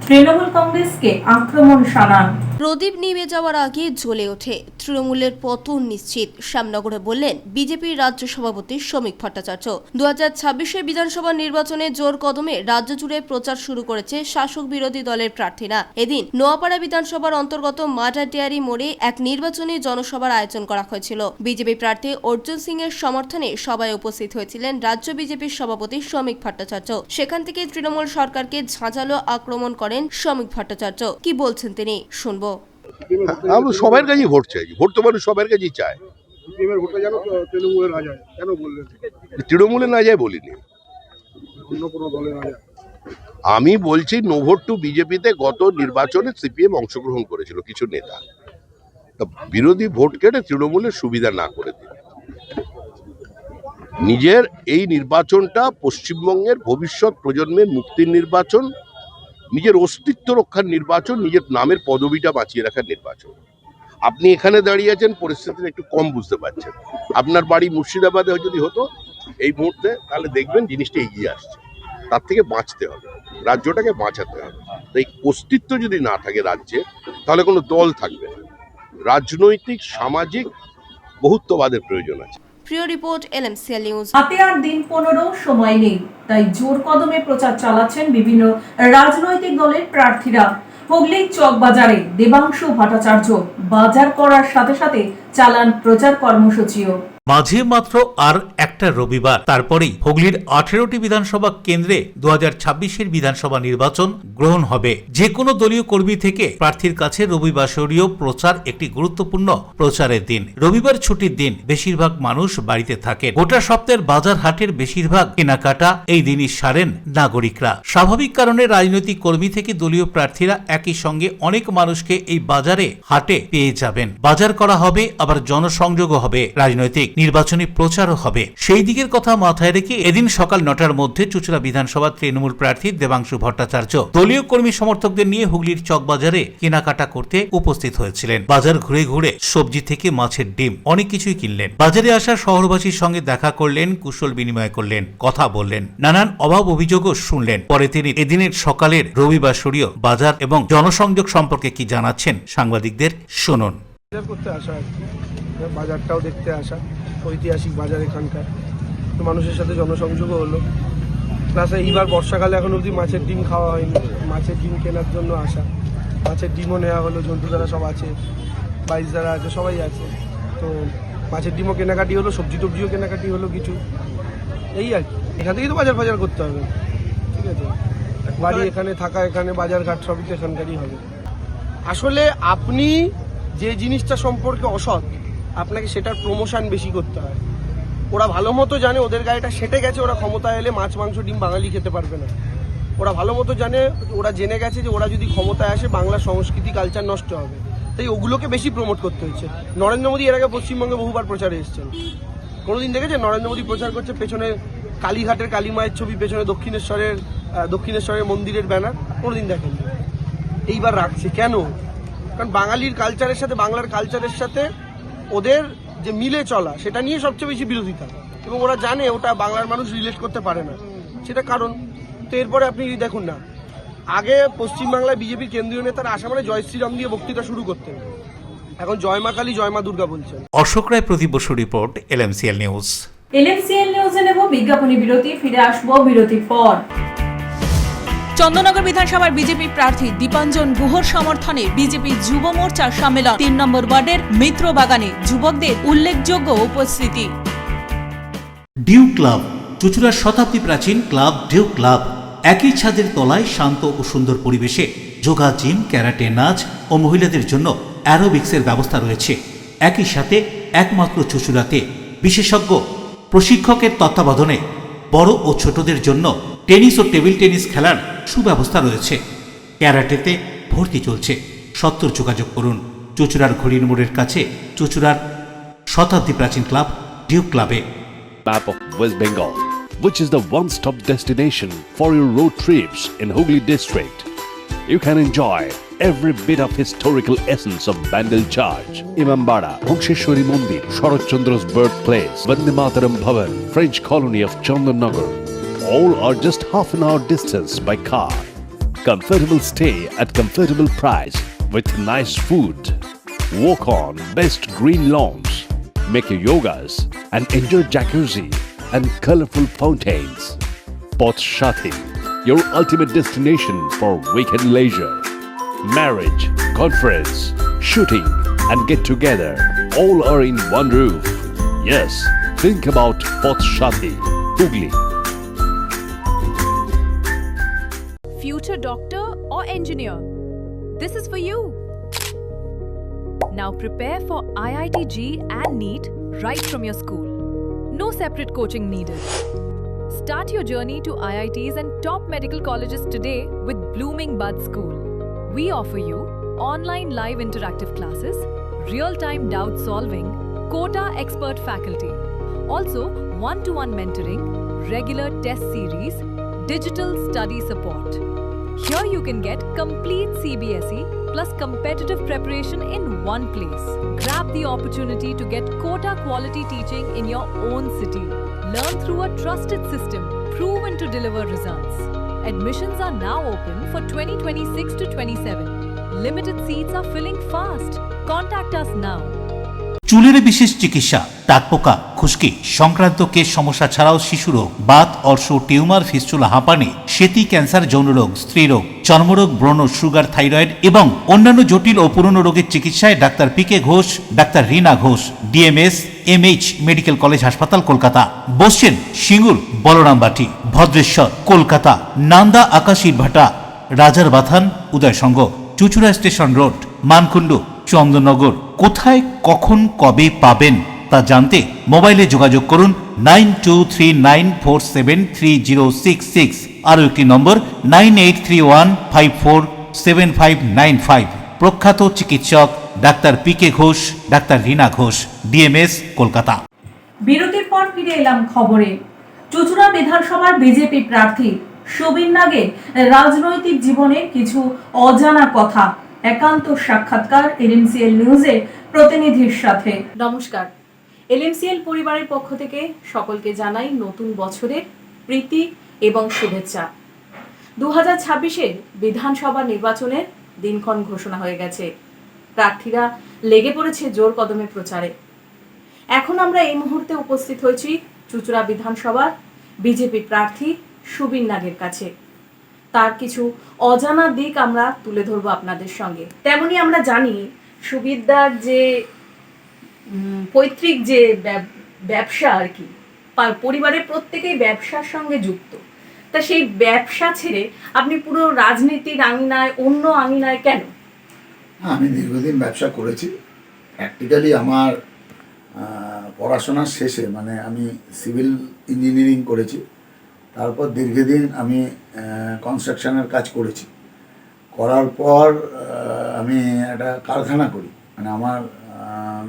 তৃণমূল কংগ্রেসকে আক্রমণ শানান। প্রদীপ নিভে যাওয়ার আগে জ্বলে ওঠে, তৃণমূলের পতন নিশ্চিত, শ্যামনগরে বললেন বিজেপির রাজ্য সভাপতি শ্রমিক ভট্টাচার্য। 2026 বিধানসভা নির্বাচনে জোর কদমে রাজ্য জুড়ে প্রচার শুরু করেছে শাসক বিরোধী দলের প্রার্থীরা। এদিন নোয়াপাড়া বিধানসভার অন্তর্গত মাডার ডেয়ারি মোড়ে এক নির্বাচনী জনসভার আয়োজন করা হয়েছিল। বিজেপি প্রার্থী অর্জুন সিং এর সমর্থনে সভায় উপস্থিত হয়েছিলেন রাজ্য বিজেপির সভাপতি শ্রমিক ভট্টাচার্য। সেখান থেকে তৃণমূল সরকারকে ঝাঁঝালো আক্রমণ করেন শ্রমিক ভট্টাচার্য। কি বলছেন তিনি, শুনবো। আমরা সবার কাছেই ভোট চাই, ভোট তো মানুষ সবার কাছেই চায়। তৃণমূলে না যায় বলিনি, আমি বলছি নো ভোট টু বিজেপিতে। গত নির্বাচনে সিপিএম অংশগ্রহণ করেছিল কিছু নেতা, তা বিরোধী ভোট কেটে তৃণমূলের সুবিধা না করে দিন। নিজের এই নির্বাচনটা পশ্চিমবঙ্গের ভবিষ্যৎ প্রজন্মের মুক্তির নির্বাচন, নিজের অস্তিত্ব রক্ষার নির্বাচন, নিজের নামের পদবিটা বাঁচিয়ে রাখার নির্বাচন। আপনি এখানে দাঁড়িয়ে আছেন, পরিস্থিতিটা একটু কম বুঝতে পারছেন। আপনার বাড়ি মুর্শিদাবাদে যদি হতো এই মুহূর্তে, তাহলে দেখবেন জিনিসটা এগিয়ে আসছে। তার থেকে বাঁচতে হবে, রাজ্যটাকে বাঁচাতে হবে। তাই অস্তিত্ব যদি না থাকে রাজ্যে, তাহলে কোনো দল থাকবে না। রাজনৈতিক সামাজিক বহুত্ববাদের প্রয়োজন আছে। প্রিয় রিপোর্ট LMCL নিউজ। হাতে আর দিন 15 সময় নেই, তাই জোর কদমে প্রচার চালাচ্ছেন বিভিন্ন রাজনৈতিক দলের প্রার্থীরা। হুগলির চকবাজারে দেবাংশু ভট্টাচার্য বাজার করার সাথে সাথে চালান প্রচার কর্মসূচিও। মাঝে মাত্র আর একটা রবিবার, তারপরেই হুগলির 18টি বিধানসভা কেন্দ্রে 2026-এর বিধানসভা নির্বাচন গ্রহণ হবে। যে কোনো দলীয় কর্মী থেকে প্রার্থীর কাছে রবিবাসরীয় প্রচার একটি গুরুত্বপূর্ণ প্রচারের দিন। রবিবার ছুটির দিন, বেশিরভাগ মানুষ বাড়িতে থাকেন। গোটা সপ্তাহের বাজার হাটের বেশিরভাগ কেনাকাটা এই দিনই সারেন নাগরিকরা। স্বাভাবিক কারণে রাজনৈতিক কর্মী থেকে দলীয় প্রার্থীরা একই সঙ্গে অনেক মানুষকে এই বাজারে হাটে পেয়ে যাবেন। বাজার করা হবে, আবার জনসংযোগও হবে, রাজনৈতিক নির্বাচনী প্রচারও হবে। সেই দিকের কথা মাথায় রেখে এদিন সকাল 9টার মধ্যে চুঁচুড়া বিধানসভা তৃণমূল প্রার্থী দেবাংশু ভট্টাচার্য দলীয় কর্মী সমর্থকদের নিয়ে হুগলির চকবাজারে কেনাকাটা করতে উপস্থিত হয়েছিলেন। বাজার ঘুরে ঘুরে সবজি থেকে মাছের ডিম অনেক কিছুই কিনলেন। বাজারে আসা শহরবাসীর সঙ্গে দেখা করলেন, কুশল বিনিময় করলেন, কথা বললেন, নানান অভাব অভিযোগও শুনলেন। পরে তিনি এদিনের সকালের রবিবাসরীয় বাজার এবং জনসংযোগ সম্পর্কে কি জানাচ্ছেন সাংবাদিকদের শুনুন। করতে আসা আর কি, বাজারটাও দেখতে আসা, ঐতিহাসিক বাজার এখানকার, তো মানুষের সাথে জনসংযোগও হলো। প্লাস এইবার বর্ষাকালে এখন অবধি মাছের ডিম খাওয়া হয়নি, মাছের ডিম কেনার জন্য আসা, মাছের ডিমও নেওয়া হলো। জন্তু দ্বারা সব আছে, বাইশ দ্বারা আছে, সবাই আছে, তো মাছের ডিমও কেনাকাটি হলো, সবজি টবজিও কেনাকাটি হলো কিছু, এই আর কি। এখান থেকেই তো বাজার ফাজার করতে হবে, ঠিক আছে। বাড়ি এখানে থাকা, এখানে বাজারঘাট সবই তো এখানকারই হবে। আসলে আপনি যে জিনিসটা সম্পর্কে অসৎ, আপনাকে সেটার প্রমোশন বেশি করতে হয়। ওরা ভালো মতো জানে ওদের গায়েটা সেটে গেছে, ওরা ক্ষমতা এলে মাছ মাংস ডিম বাঙালি খেতে পারবে না। ওরা ভালো মতো জানে, ওরা জেনে গেছে যে ওরা যদি ক্ষমতায় আসে বাংলার সংস্কৃতি কালচার নষ্ট হবে, তাই ওগুলোকে বেশি প্রমোট করতে হচ্ছে। নরেন্দ্র মোদী এর আগে পশ্চিমবঙ্গে বহুবার প্রচারে এসেছেন, কোনোদিন দেখেছেন নরেন্দ্র মোদী প্রচার করছে পেছনে কালীঘাটের কালী মায়ের ছবি, পেছনে দক্ষিণেশ্বরের মন্দিরের ব্যানার? কোনোদিন দেখেন। এইবার রাখছে কেন? কারণ বাঙালির কালচারের সাথে, বাংলার কালচারের সাথে ওদের যে মিলে চলা, সেটা নিয়ে সবচেয়ে বেশি বিরোধিতা, এবং ওরা জানে ওটা বাংলার মানুষ রিলেট করতে পারে না, সেটা কারণ। তো এরপরে আপনি দেখুন না, আগে পশ্চিমবাংলায় বিজেপির কেন্দ্রীয় নেতারা আসা মানে জয় শ্রীরাম দিয়ে বক্তৃতা শুরু করতেন, এখন জয় মা কালী জয় মা দুর্গা বলছেন। অশোক রায় প্রতিবর্ষ রিপোর্ট, LMCL নিউজ। LMCL নিউজে নেব বিজ্ঞাপনী বিরতি, ফিরে আসবো বিরতির পর। চন্দননগর বিধানসভার বিজেপি প্রার্থী দীপাঞ্জন গুহর সমর্থনে বিজেপি যুব মোর্চার সম্মেলন 3 নম্বর ওয়ার্ডের মিত্র বাগানে যুবকদের উল্লেখযোগ্য উপস্থিতি। ডিউ ক্লাব, চুঁচুড়ার শতাব্দী প্রাচীন ক্লাব ডিউ ক্লাব। একই ছাদের তলায় শান্ত ও সুন্দর পরিবেশে যোগা, জিম, ক্যারাটে, নাচ ও মহিলাদের জন্য অ্যারোবিক্সের ব্যবস্থা রয়েছে। একই সাথে একমাত্র চুঁচুড়াতে বিশেষজ্ঞ প্রশিক্ষকের তত্ত্বাবধানে বড় ও ছোটদের জন্য টেনিস ও টেবিল টেনিস খেলার সুব্যবস্থা রয়েছে। ক্যারাটেতে ভর্তি চলছে। সত্তর যোগাযোগ করুন চুঁচুড়ার ঘড়ির মোড়ের কাছে চুঁচুড়ার শতাব্দী প্রাচীন ক্লাব ডিউ ক্লাবে। Map of West Bengal, which is the one-stop destination for your road trips in Hooghly district. You can enjoy every bit of historical essence of Bandel Charge, Imambara, Bhongsheshwari Mandir, Sharat Chandra's birthplace, Vande Mataram Bhavan, French colony of Chandanagar. All are just half an hour distance by car. Comfortable stay at comfortable price with nice food. Walk on best green lawns. Make your yogas and enjoy jacuzzi and colorful fountains. Poth Shati, your ultimate destination for weekend leisure. Marriage, conference, shooting and get together all are in one roof. Yes, think about Poth Shati, Hooghly. Future doctor or engineer, this is for you. Now prepare for IIT JEE and NEET right from your school. No separate coaching needed. Start your journey to IITs and top medical colleges today with Blooming Bud School. We offer you online live interactive classes, real-time doubt solving, quota expert faculty. Also, one-to-one mentoring, regular test series, digital study support. Here you can get complete CBSE plus competitive preparation in one place. Grab the opportunity to get quota quality teaching in your own city. Learn through a trusted system proven to deliver results. Admissions are now open for 2026 to 27. Limited seats are filling fast. Contact us now. চুলের বিশেষ চিকিৎসা, টাকপোকা, খুশকি সংক্রান্ত কেশ সমস্যা ছাড়াও শিশুরোগ, Baat, অর্শ, tumour, fistula, হাঁপানি, সেতি, ক্যান্সার, যৌনরোগ, স্ত্রীরোগ, চর্মরোগ, ব্রণ, সুগার, থাইরয়েড এবং অন্যান্য জটিল ও পুরনো রোগের চিকিৎসায় doctor PK Ghosh, doctor Rina Ghosh, DMS, MH medical college হাসপাতাল, কলকাতা। বসছেন সিঙ্গুর, বলরামবাটি, ভদ্রেশ্বর, কলকাতা, নান্দা, আকাশ ইটভাটা, রাজার বাথান, উদয়সঙ্গ, চুচুড়া স্টেশন রোড, মানকুণ্ডু, চন্দননগর। কোথায়, কখন, কবে পাবেন তা জানতে মোবাইলে যোগাযোগ করুন 9239473066, আরও একটি নম্বর 9831547595। প্রখ্যাত চিকিৎসক doctor PK Ghosh, doctor Rina Ghosh, DMS, Kolkata. বিরতির পর ফিরে এলাম খবরে। চুচুড়া বিধানসভার বিজেপি প্রার্থী সুবীর নাগের রাজনৈতিক জীবনের কিছু অজানা কথা। একান্ত সাক্ষাৎকার এলএমসিএল নিউজের প্রতিনিধির সাথে। নমস্কার, এলএমসিএল পরিবারের পক্ষ থেকে সকলকে জানাই নতুন বছরের প্রীতি এবং শুভেচ্ছা। 2026-এর বিধানসভা নির্বাচনের দিনক্ষণ ঘোষণা হয়ে গেছে। প্রার্থীরা লেগে পড়েছে জোর কদমে প্রচারে। এখন আমরা এই মুহূর্তে উপস্থিত হয়েছি চুচুড়া বিধানসভার বিজেপি প্রার্থী সুবীর নাগের কাছে। তার কিছু অজানা দিক আমরা তুলে ধরবো আপনাদের সঙ্গে। তেমনি আমরা জানি সুবীরদার যে পৈতৃক যে ব্যবসা আর কি, পরিবারের প্রত্যেকেই ব্যবসার সঙ্গে যুক্ত। তা সেই ব্যবসা ছেড়ে আপনি পুরো রাজনীতির আঙিনায়, অন্য আঙিনায় কেন? আমি দীর্ঘদিন ব্যবসা করেছি। প্র্যাকটিক্যালি আমার পড়াশোনার শেষে মানে আমি সিভিল ইঞ্জিনিয়ারিং করেছি, তারপর দীর্ঘদিন আমি কনস্ট্রাকশনের কাজ করেছি। করার পর আমি একটা কারখানা করি, মানে আমার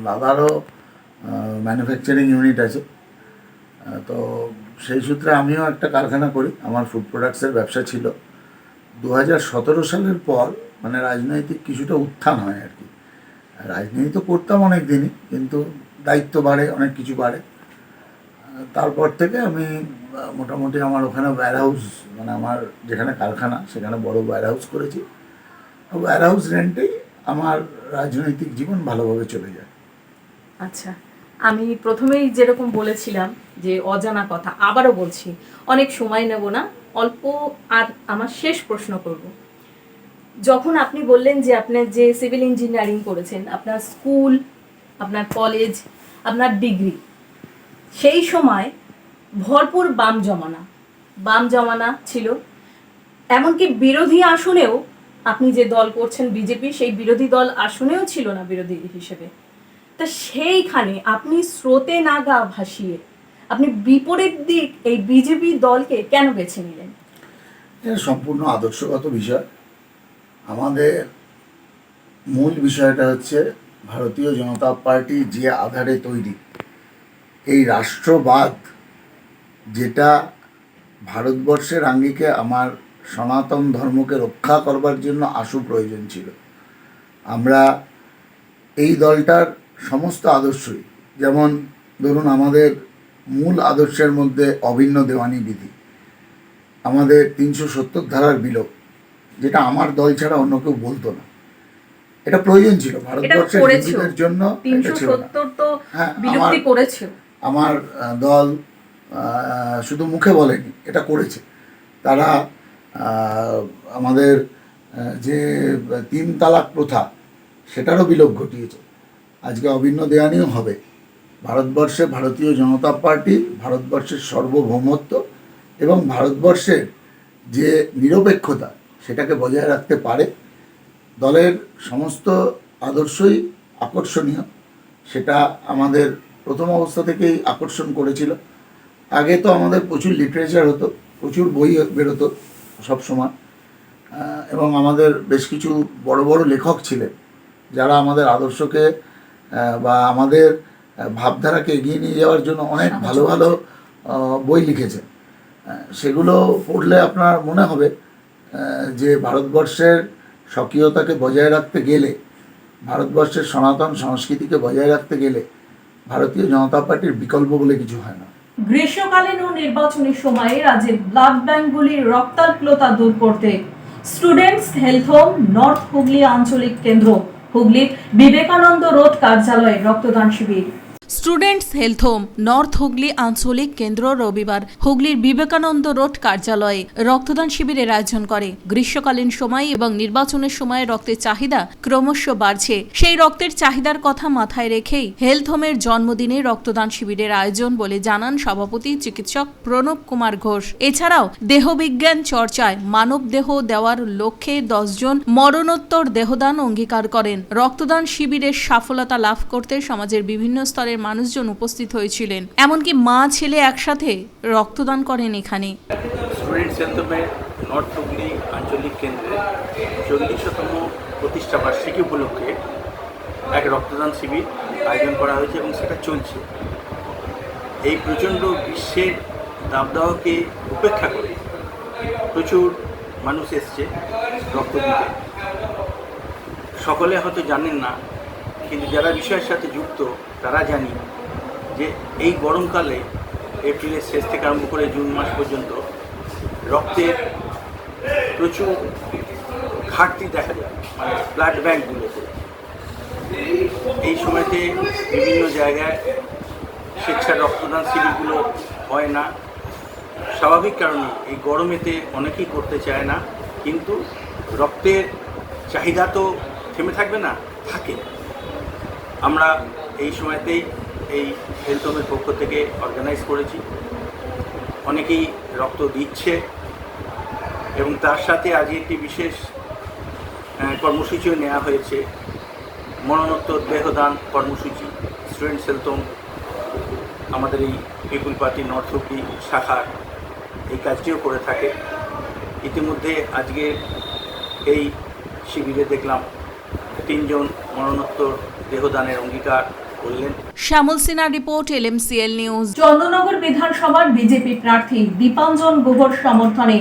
দাদারও ম্যানুফ্যাকচারিং ইউনিট আছে, তো সেই সূত্রে আমিও একটা কারখানা করি। আমার ফুড প্রোডাক্টসের ব্যবসা ছিল। 2017 সালের পর মানে রাজনৈতিক কিছুটা উত্থান হয় আর কি। রাজনীতি তো করতাম অনেক দিনই, কিন্তু দায়িত্ব বাড়ে, অনেক কিছু বাড়ে। তারপর থেকে আমি মোটামুটি আমার ওখানে ওয়্যারহাউস, মানে আমার যেখানে কারখানা সেখানে বড় ওয়্যারহাউস করেছি। ওয়্যারহাউস রেন্টেই আমার রাজনৈতিক জীবন ভালোভাবে চলে যায়। আচ্ছা, আমি প্রথমেই যেরকম বলেছিলাম যে অজানা কথা, আবারও বলছি, অনেক সময় নেব না, অল্প। আর আমার শেষ প্রশ্ন করব, যখন আপনি বললেন যে আপনার যে সিভিল ইঞ্জিনিয়ারিং করেছেন, আপনার স্কুল, আপনার কলেজ, আপনার ডিগ্রি, সেই সময় ভরপুর বাম জমানা ছিল। এমনকি বিরোধী আসনেও আপনি যে দল করছেন বিজেপি, সেই বিরোধী দল আসনেও ছিল না বিরোধী হিসেবে। তা সেইখানে আপনি স্রোতে নাগা ভাসিয়ে আপনি বিপরীত দিক এই বিজেপি দলকে কেন বেছে নিলেন? এটা সম্পূর্ণ আদর্শগত বিষয়। আমাদের মূল বিষয়টা হচ্ছে ভারতীয় জনতা পার্টি যে আধারে তৈরি, এই রাষ্ট্রবাদ, যেটা ভারতবর্ষের আঙ্গিকে আমার সনাতন ধর্মকে রক্ষা করবার জন্য আশু প্রয়োজন ছিল। আমরা এই দলটার সমস্ত আদর্শই, যেমন ধরুন আমাদের মূল আদর্শের মধ্যে অভিন্ন দেওয়ানি বিধি, আমাদের 370 ধারার বিলোপ, যেটা আমার দল ছাড়া অন্য কেউ বলতো না, এটা প্রয়োজন ছিল ভারতবর্ষের হিন্দুদের জন্য। 370 তো বিলুপ্তি করেছে। আমার দল শুধু মুখে বলেনি, এটা করেছে। তারা আমাদের যে 3 তালাক প্রথা, সেটারও বিলোপ ঘটিয়েছে। আজকে অভিন্ন দেওয়ানিও হবে। ভারতবর্ষে ভারতীয় জনতা পার্টি ভারতবর্ষের সার্বভৌমত্ব এবং ভারতবর্ষের যে নিরপেক্ষতা, সেটাকে বজায় রাখতে পারে। দলের সমস্ত আদর্শই আকর্ষণীয়, সেটা আমাদের প্রথম অবস্থা থেকেই আকর্ষণ করেছিল। আগে তো আমাদের প্রচুর লিটারেচার হতো, প্রচুর বই বেরোতো সবসময়, এবং আমাদের বেশ কিছু বড় বড় লেখক ছিলেন যারা আমাদের আদর্শকে বা আমাদের ভাবধারাকে এগিয়ে নিয়ে যাওয়ার জন্য অনেক ভালো ভালো বই লিখেছেন। সেগুলো পড়লে আপনার মনে হবে যে ভারতবর্ষের স্বকীয়তাকে বজায় রাখতে গেলে, ভারতবর্ষের সনাতন সংস্কৃতিকে বজায় রাখতে গেলে ভারতীয় জনতা পার্টির বিকল্প বলে কিছু হয় না। গ্রীষ্মকালীন ও নির্বাচনী সময়ে রাজ্যের ব্লাড ব্যাংকগুলির রক্তাল্পতা দূর করতে students health home north Hooghly আঞ্চলিক কেন্দ্র হুগলির বিবেকানন্দ রোড কার্যালয়ে রক্তদান শিবির। Students health home north Hooghly আঞ্চলিক কেন্দ্র রবিবার হুগলির বিবেকানন্দ রোড কার্যালয়ে রক্তদান শিবিরের আয়োজন করে। গ্রীষ্মকালীন সময় এবং নির্বাচনের সময় রক্তের চাহিদা ক্রমশ বাড়ছে। সেই রক্তের চাহিদার কথা মাথায় রেখেই হেলথ হোমের জন্মদিনে রক্তদান শিবিরের আয়োজন বলে জানান সভাপতি চিকিৎসক প্রণব কুমার ঘোষ। এছাড়াও দেহবিজ্ঞান চর্চায় মানব দেহ দেওয়ার লক্ষ্যে 10 জন মরণোত্তর দেহদান অঙ্গীকার করেন। রক্তদান শিবিরের সফলতা লাভ করতে সমাজের বিভিন্ন স্তরের মানুষজন উপস্থিত হয়েছিলেন। এমনকি মা ছেলে একসাথে রক্তদান করেন এখানে। স্টুডেন্টস হেলথ হোমের নর্থ হুগলি আঞ্চলিক কেন্দ্রে 40তম প্রতিষ্ঠা বার্ষিকী উপলক্ষে এক রক্তদান শিবির আয়োজন করা হয়েছে এবং সেটা চলছে। এই প্রচণ্ড গ্রীষ্মের দাবদাহকে উপেক্ষা করে প্রচুর মানুষ এসছে রক্ত দিতে। সকলে হয়তো জানেন না, কিন্তু যারা বিষয়ের সাথে যুক্ত তারা জানি যে এই গরমকালে এপ্রিলের শেষ থেকে আরম্ভ করে জুন মাস পর্যন্ত রক্তের প্রচুর ঘাটতি দেখা যায়, মানে ব্লাড ব্যাঙ্কগুলোতে। এই সময়তে বিভিন্ন জায়গায় স্বেচ্ছার রক্তদান শিবিরগুলো হয় না। স্বাভাবিক কারণে এই গরমেতে অনেকেই করতে চায় না, কিন্তু রক্তের চাহিদা তো থেমে থাকবে না, থাকে। আমরা এই সময়তেই এই হেলথ হোমের পক্ষ থেকে অর্গানাইজ করেছি, অনেকেই রক্ত দিচ্ছে এবং তার সাথে আজ একটি বিশেষ কর্মসূচিও নেওয়া হয়েছে, মরণোত্তর দেহদান কর্মসূচি। স্টুডেন্টস হেলথ হোম আমাদের এই পিপুল পার্টি নর্থ হুগলি শাখার এই কাজটিও করে থাকে। ইতিমধ্যে আজকে এই শিবিরে দেখলাম 3 জন মরণোত্তর দেহদানের অঙ্গীকার করলেন। শ্যামল সিনহার রিপোর্ট, LMCL নিউজ। চন্দননগর বিধানসভার বিজেপি প্রার্থী দীপাঞ্জন গুহর সমর্থনে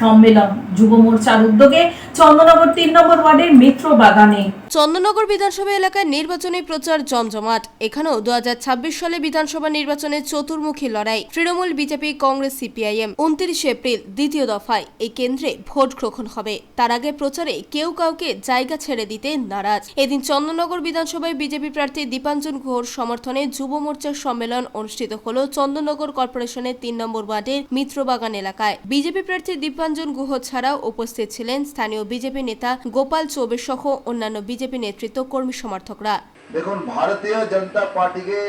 সম্মেলন যুব মোর্চার উদ্যোগে চন্দননগর 3 নম্বর ওয়ার্ডের মিত্র বাগানে। চন্দননগর বিধানসভা এলাকায় নির্বাচনী প্রচার জমজমাট। এখানেও 2026 সালে বিধানসভা নির্বাচনে চতুর্মুখী লড়াই। Trinamool, BJP, Congress, CPIM। 29 April দ্বিতীয় দফায় এই কেন্দ্রে ভোট গ্রহণ হবে। তার আগে প্রচারে কেউ কাউকে জায়গা ছেড়ে দিতে নারাজ। এদিন চন্দননগর বিধানসভায় বিজেপি প্রার্থী দীপাঞ্জন গুহর সমর্থনে যুব মোর্চার সম্মেলন অনুষ্ঠিত হল চন্দননগর কর্পোরেশনের 3 নম্বর ওয়ার্ডের মিত্রবাগান এলাকায়। বিজেপি প্রার্থী দীপাঞ্জন গুহ ছাড়াও উপস্থিত ছিলেন স্থানীয় বিজেপি নেতা গোপাল চৌবে সহ অন্যান্য বিজেপি নেতৃত্ব, কর্মী সমর্থকরা। দেখুন, ভারতীয় জনতা পার্টিকে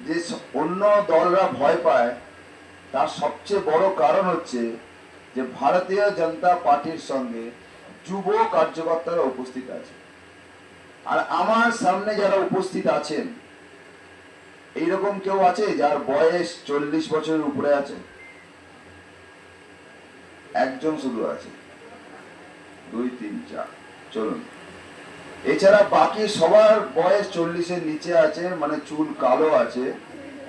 যে অন্য দলরা ভয় পায় তার সবচেয়ে বড় কারণ হচ্ছে যে ভারতীয় জনতা পার্টির সঙ্গে যুব কার্যকর্তারা উপস্থিত আছে। আর আমার সামনে যারা উপস্থিত আছেন, এইরকম কেউ আছে যার বয়স 40 বছরের উপরে আছে? একজন শুধু আছে, 2, 3, 4, চলুন। এছাড়া বাকি সবার বয়স 40-এর নিচে আছে, মানে চুল কালো আছে।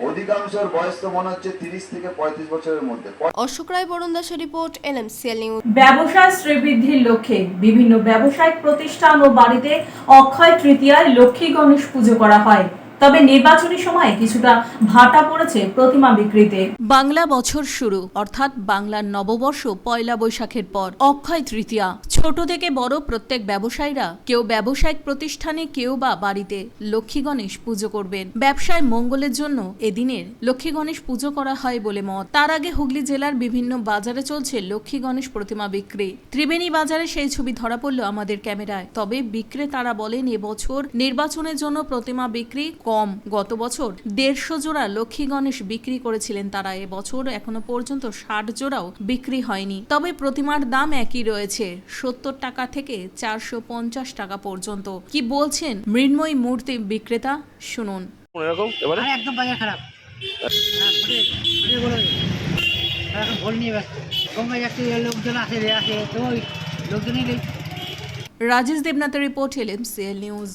অধিকাংশের বয়স তো মনে হচ্ছে 30 থেকে 35 বছরের মধ্যে। অশোক রায় বরুণ দাসের রিপোর্ট, LMCL নিউজ। ব্যবসায় শ্রীবৃদ্ধির লক্ষ্যে বিভিন্ন ব্যবসায়িক প্রতিষ্ঠান ও বাড়িতে অক্ষয় তৃতীয়ায় লক্ষ্মী গণেশ পুজো করা হয়। তবে নির্বাচনী সময় কিছুটা ভাটা পড়েছে প্রতিমা বিক্রিতে। বাংলা বছর শুরু, অর্থাৎ বাংলার নববর্ষ পয়লা বৈশাখের পর অক্ষয় তৃতীয়া। ছোট থেকে বড় প্রত্যেক ব্যবসায়ীরা কেউ ব্যবসায়িক প্রতিষ্ঠানে, কেউ বা বাড়িতে লক্ষ্মী গণেশ পুজো করবেন। ব্যবসায় মঙ্গলের জন্য এদিনের লক্ষ্মী গণেশ পুজো করা হয় বলে মত। তার আগে হুগলি জেলার বিভিন্ন বাজারে চলছে লক্ষ্মী গণেশ প্রতিমা বিক্রি। ত্রিবেণী বাজারে সেই ছবি ধরা পড়ল আমাদের ক্যামেরায়। তবে বিক্রেতারা বলেন এবছর নির্বাচনের জন্য প্রতিমা বিক্রি কম। গত বছর 150 জোড়া লক্ষ্মী গণেশ বিক্রি করেছিলেন তারা। এবছর এখনো পর্যন্ত 60 জোড়াও বিক্রি হয়নি। তবে প্রতিমার দাম একই রয়েছে, 70 টাকা থেকে 450 টাকা পর্যন্ত। কি বলছেন মৃন্ময়ী মূর্তি বিক্রেতা, শুনুন। একদম বাজার খারাপ, এখন ভোল নিয়ে ব্যস্ত। গঙ্গায় যাচ্ছে, লোকজন আসে তো ওই লোকজনই নেই। রাজেশ দেবনাথের রিপোর্ট, LMCL নিউজ।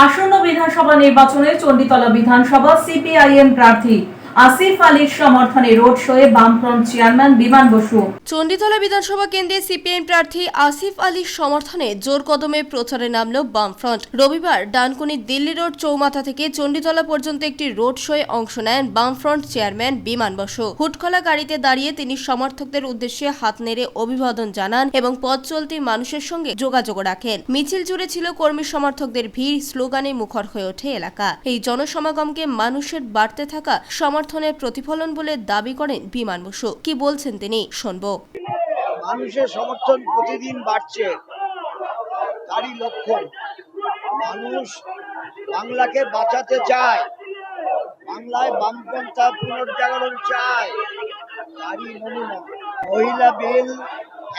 আসন্ন বিধানসভা নির্বাচনে চণ্ডীতলা বিধানসভা CPIM প্রার্থী আসিফ আলীর সমর্থনে রোড শোয়ে বামফ্রন্ট চেয়ারম্যান বিমান বসু। চণ্ডীতলা বিধানসভা কেন্দ্রে সিপিএম প্রার্থী আসিফ আলীর সমর্থনে জোর কদমে প্রচারে নামল বামফ্রন্ট। রবিবার ডানকুনি দিল্লি রোড চৌমাথা থেকে চণ্ডীতলা পর্যন্ত একটি রোড শোয়ে অংশ নেন বামফ্রন্ট চেয়ারম্যান বিমান বসু। হুটখোলা গাড়িতে দাঁড়িয়ে তিনি সমর্থকদের উদ্দেশ্যে হাত নেড়ে অভিবাদন জানান এবং পথ চলতি মানুষের সঙ্গে যোগাযোগ রাখেন। মিছিল জুড়ে ছিল কর্মী সমর্থকদের ভিড়, স্লোগানে মুখর হয়ে ওঠে এলাকা। এই জনসমাগমকে মানুষের বাড়তে থাকা সমর্থনের প্রতিফলন বলে দাবি করেন বিমান বসু। কি বলছেন তিনি, শুনবো। মানুষের সমর্থন প্রতিদিন বাড়ছে, তারই লক্ষণ। মানুষ বাংলাকে বাঁচাতে চায়, বাংলায় বামপন্থা পুনর্জাগরণ চায়, তারই নমুনা। মহিলা বিল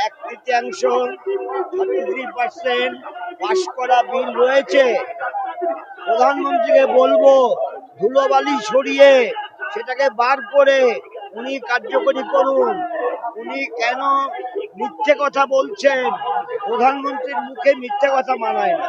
1/3 33% পাশ করা বিল রয়েছে। প্রধানমন্ত্রীকে বলবো ধুলোবালি সরিয়ে সেটাকে বার করে উনি কার্যকরী করুন। উনি কেন মিথ্যে কথা বলছেন? প্রধানমন্ত্রীর মুখে মিথ্যে কথা মানায় না।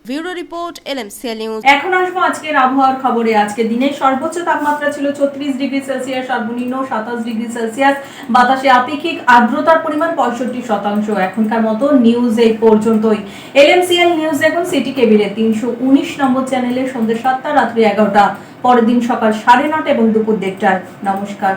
Bureau report, LMCL news. এখন আসবো আজকের আবহাওয়ার খবরে। আজকে দিনের সর্বোচ্চ তাপমাত্রা ছিল 34 ডিগ্রি সেলসিয়াস, সর্বনিম্ন 27 ডিগ্রি সেলসিয়াস। বাতাসে আপেক্ষিক আর্দ্রতার পরিমাণ 65%। এখনকার মতো নিউজ এই পর্যন্তই। LMCL নিউজ এখন সিটি কেবিলে 319 নম্বর চ্যানেলে সন্ধ্যে 7টা, রাত্রি 11টা, পরের দিন সকাল 9:30 এবং দুপুর 1:30টায়। নমস্কার।